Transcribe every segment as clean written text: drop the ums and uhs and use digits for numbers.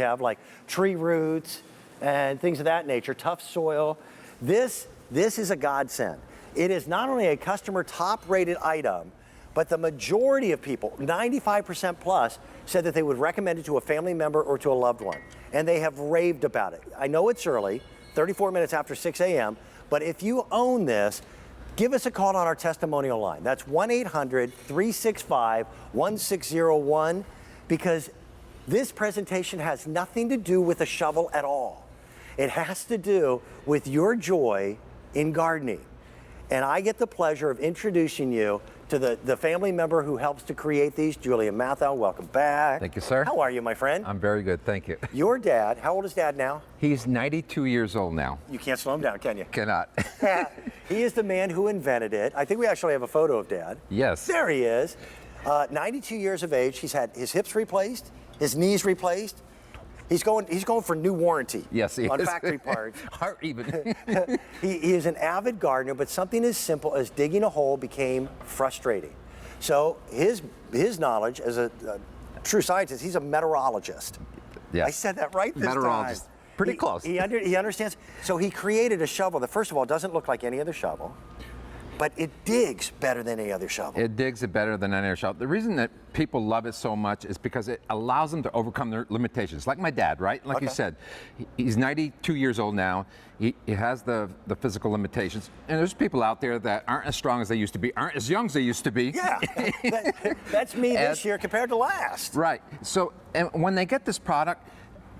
have, like tree roots and things of that nature, tough soil. This is a godsend. It is not only a customer top-rated item, but the majority of people, 95% plus, said that they would recommend it to a family member or to a loved one. And they have raved about it. I know it's early, 34 minutes after 6 a.m., but if you own this, give us a call on our testimonial line. That's 1-800-365-1601, because this presentation has nothing to do with a shovel at all. It has to do with your joy in gardening. And I get the pleasure of introducing you to the family member who helps to create these, Julia Mathau. Welcome back. Thank you, sir. How are you, my friend? I'm very good, thank you. Your dad, how old is Dad now? He's 92 years old now. You can't slow him down, can you? Cannot. He is the man who invented it. I think we actually have a photo of Dad. Yes. There he is. 92 years of age. He's had his hips replaced, his knees replaced. He's going for new warranty. Yes, he on is. Factory parts. Heart even. He is an avid gardener, but something as simple as digging a hole became frustrating. So his knowledge as a true scientist, he's a meteorologist. Yes. I said that right this Meteorologist. time. Pretty close. He understands. So he created a shovel that, first of all, doesn't look like any other shovel, but it digs better than any other shovel. It digs it better than any other shovel. The reason that people love it so much is because it allows them to overcome their limitations. Like my dad, right? Like you said, he's 92 years old now. He has the physical limitations. And there's people out there that aren't as strong as they used to be, aren't as young as they used to be. Yeah, that's me this year compared to last. Right. So, and when they get this product,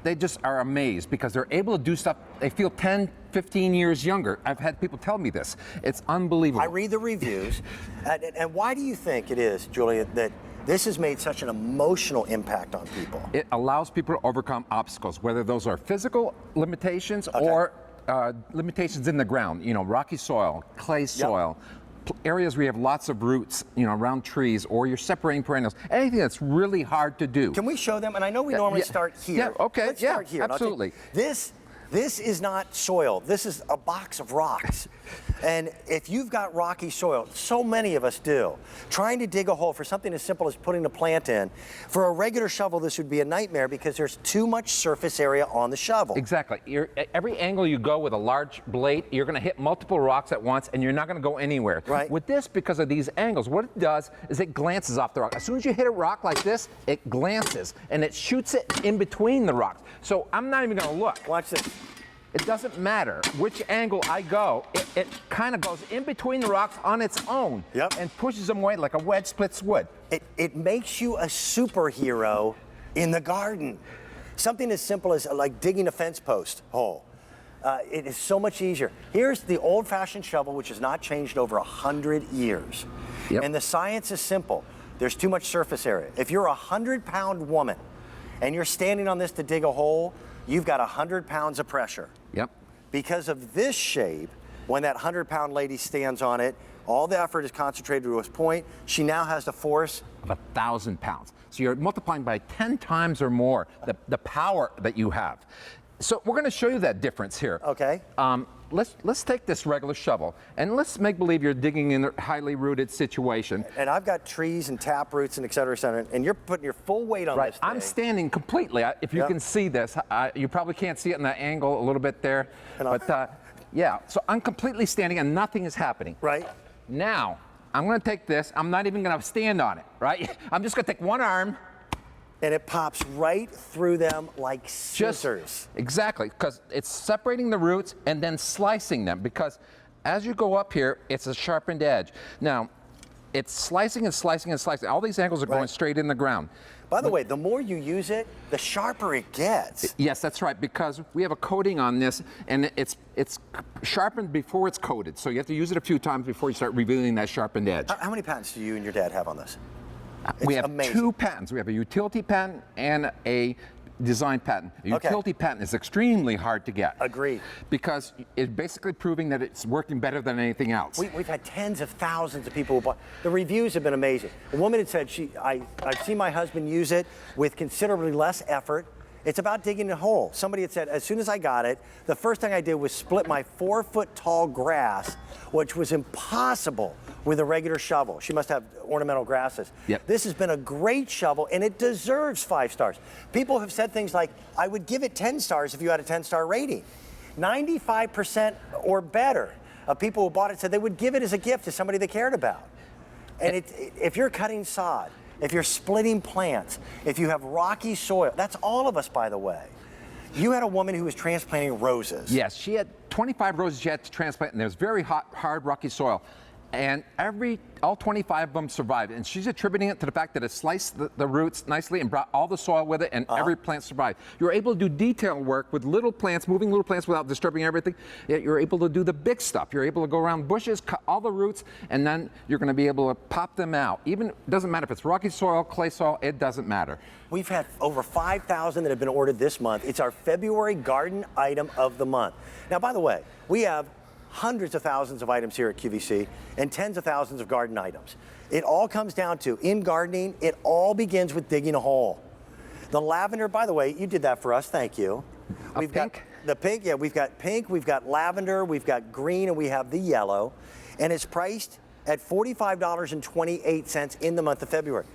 they just are amazed because they're able to do stuff. They feel 10, 15 years younger. I've had people tell me this. It's unbelievable. I read the reviews. And why do you think it is, Julia, that this has made such an emotional impact on people? It allows people to overcome obstacles, whether those are physical limitations or limitations in the ground. You know, rocky soil, clay soil, areas where you have lots of roots, you know, around trees, or you're separating perennials. Anything that's really hard to do. Can we show them? And I know we normally start here. Yeah, okay, Let's start here. Absolutely. This is not soil. This is a box of rocks. And if you've got rocky soil, so many of us do, trying to dig a hole for something as simple as putting a plant in, for a regular shovel, this would be a nightmare because there's too much surface area on the shovel. Exactly. Every angle you go with a large blade, you're going to hit multiple rocks at once, and you're not going to go anywhere. Right. With this, because of these angles, what it does is it glances off the rock. As soon as you hit a rock like this, it glances, and it shoots it in between the rocks. So I'm not even going to look. Watch this. It doesn't matter which angle I go, it kind of goes in between the rocks on its own and pushes them away like a wedge splits wood. It makes you a superhero in the garden. Something as simple as like digging a fence post hole. It is so much easier. Here's the old-fashioned shovel, which has not changed over 100 years. And the science is simple. There's too much surface area. If you're a 100-pound woman and you're standing on this to dig a hole, you've got 100 pounds of pressure. Because of this shape, when that 100-pound lady stands on it, all the effort is concentrated to its point. She now has the force of 1,000 pounds. So you're multiplying by 10 times or more the power that you have. So we're going to show you that difference here. Okay. Let's take this regular shovel and let's make believe you're digging in a highly rooted situation. And I've got trees and tap roots and et cetera, and you're putting your full weight on this thing. I'm standing completely. If you can see this, you probably can't see it in that angle a little bit there. But yeah, so I'm completely standing and nothing is happening. Right. Now, I'm going to take this. I'm not even going to stand on it, right? I'm just going to take one arm. And it pops right through them like scissors. Exactly, because it's separating the roots and then slicing them, because as you go up here, it's a sharpened edge. Now, it's slicing and slicing and slicing. All these angles are going straight in the ground. By the way, the more you use it, the sharper it gets. Yes, that's right, because we have a coating on this, and it's sharpened before it's coated. So you have to use it a few times before you start revealing that sharpened edge. How many patents do you and your dad have on this? We have two patents. We have a utility patent and a design patent. A utility patent is extremely hard to get. Agreed. Because it's basically proving that it's working better than anything else. We've had tens of thousands of people who bought. The reviews have been amazing. A woman had said, I've seen my husband use it with considerably less effort, It's about digging a hole. Somebody had said, as soon as I got it, the first thing I did was split my 4-foot-tall grass, which was impossible with a regular shovel. She must have ornamental grasses. Yep. This has been a great shovel, and it deserves 5 stars. People have said things like, I would give it 10 stars if you had a 10-star rating. 95% or better of people who bought it said they would give it as a gift to somebody they cared about. And if you're cutting sod, if you're splitting plants, if you have rocky soil, that's all of us, by the way. You had a woman who was transplanting roses. Yes, she had 25 roses she had to transplant, and there's very hard, rocky soil. And all 25 of them survived. And she's attributing it to the fact that it sliced the roots nicely and brought all the soil with it, and every plant survived. You're able to do detail work with little plants, moving little plants without disturbing everything. Yet you're able to do the big stuff. You're able to go around bushes, cut all the roots, and then you're going to be able to pop them out. Even, it doesn't matter if it's rocky soil, clay soil, it doesn't matter. We've had over 5,000 that have been ordered this month. It's our February garden item of the month. Now, by the way, we have hundreds of thousands of items here at QVC and tens of thousands of garden items. It all comes down to, in gardening, it all begins with digging a hole. The lavender, by the way, you did that for us, thank you. We've pink? got the pink, yeah, we've got pink, we've got lavender, we've got green, and we have the yellow. And it's priced at $45.28 in the month of February.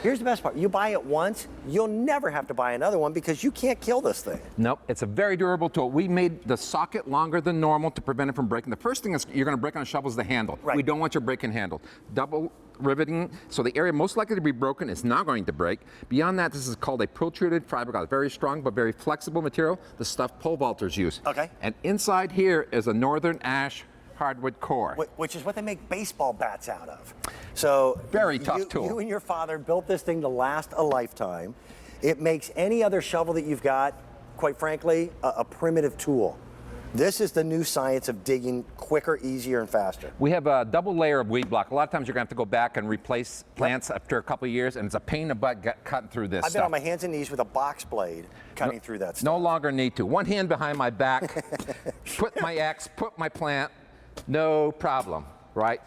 Here's the best part. You buy it once, you'll never have to buy another one because you can't kill this thing. Nope, it's a very durable tool. We made the socket longer than normal to prevent it from breaking. The first thing is you're going to break on a shovel is the handle. Right. We don't want your breaking handle. Double riveting, so the area most likely to be broken is not going to break. Beyond that, this is called a protruted fiberglass. Very strong but very flexible material. The stuff pole vaulters use. Okay. And inside here is a northern ash hardwood core. Which is what they make baseball bats out of. So very tough tool. You and your father built this thing to last a lifetime. It makes any other shovel that you've got, quite frankly, a primitive tool. This is the new science of digging quicker, easier, and faster. We have a double layer of weed block. A lot of times you're going to have to go back and replace plants after a couple of years, and it's a pain in the butt cutting through this I've been on my hands and knees with a box blade cutting through that stuff. No longer need to. One hand behind my back, put my axe, put my plant, no problem, right?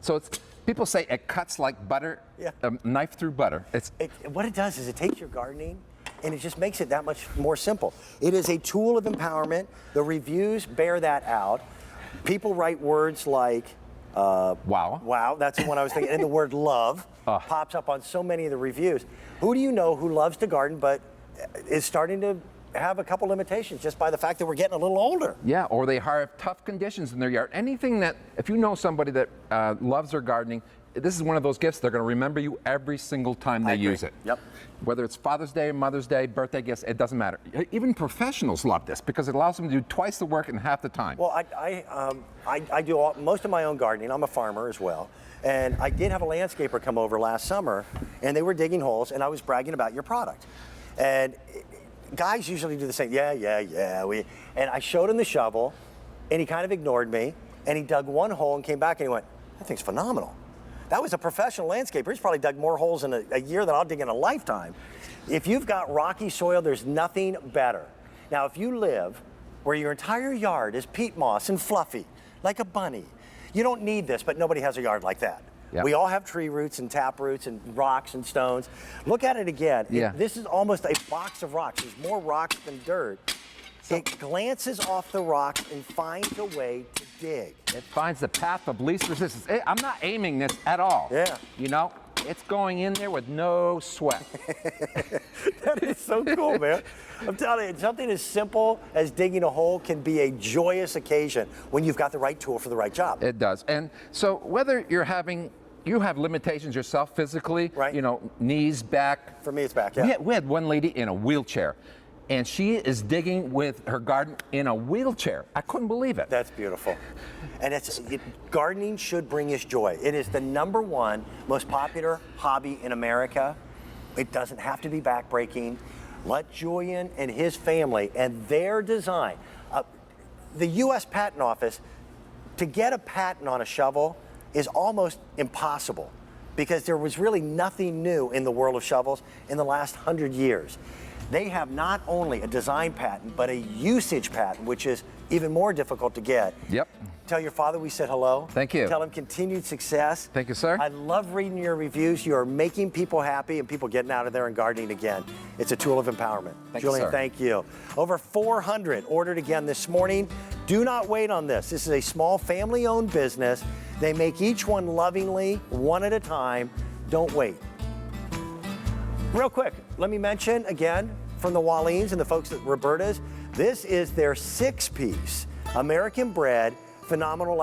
So people say it cuts like butter, a knife through butter. What it does is it takes your gardening and it just makes it that much more simple. It is a tool of empowerment. The reviews bear that out. People write words like, wow, that's the one I was thinking, and the word love pops up on so many of the reviews. Who do you know who loves to garden but is starting to have a couple limitations just by the fact that we're getting a little older? Yeah, or they have tough conditions in their yard. Anything that, if you know somebody that loves their gardening, this is one of those gifts they're going to remember you every single time they use it. Yep. Whether it's Father's Day, Mother's Day, birthday gifts, it doesn't matter. Even professionals love this because it allows them to do twice the work in half the time. Well, I do most of my own gardening. I'm a farmer as well. And I did have a landscaper come over last summer, and they were digging holes, and I was bragging about your product. And guys usually do the same, yeah. And I showed him the shovel, and he kind of ignored me, and he dug one hole and came back and he went, that thing's phenomenal. That was a professional landscaper. He's probably dug more holes in a year than I'll dig in a lifetime. If you've got rocky soil, there's nothing better. Now, if you live where your entire yard is peat moss and fluffy, like a bunny, you don't need this, but nobody has a yard like that. Yep. We all have tree roots and tap roots and rocks and stones. Look at it again. Yeah. This is almost a box of rocks. There's more rocks than dirt. It glances off the rocks and finds a way to dig. It finds the path of least resistance. I'm not aiming this at all. Yeah. You know, it's going in there with no sweat. That is so cool, man. I'm telling you, something as simple as digging a hole can be a joyous occasion when you've got the right tool for the right job. It does. And so whether you have limitations yourself physically, right. You know, knees, back. For me, it's back, yeah. We had one lady in a wheelchair, and she is digging with her garden in a wheelchair. I couldn't believe it. That's beautiful. And gardening should bring us joy. It is the #1 most popular hobby in America. It doesn't have to be backbreaking. Let Julian and his family and their design, the U.S. Patent Office, to get a patent on a shovel is almost impossible because there was really nothing new in the world of shovels in the last 100 years. They have not only a design patent, but a usage patent, which is even more difficult to get. Yep. Tell your father we said hello. Thank you. Tell him continued success. Thank you, sir. I love reading your reviews. You are making people happy and people getting out of there and gardening again. It's a tool of empowerment. Thank you, Julian, sir. thank you. Over 400 ordered again this morning. Do not wait on this. This is a small family-owned business. They make each one lovingly, one at a time. Don't wait. Real quick, let me mention again from the Wallines and the folks at Roberta's, this is their 6-piece American bred phenomenal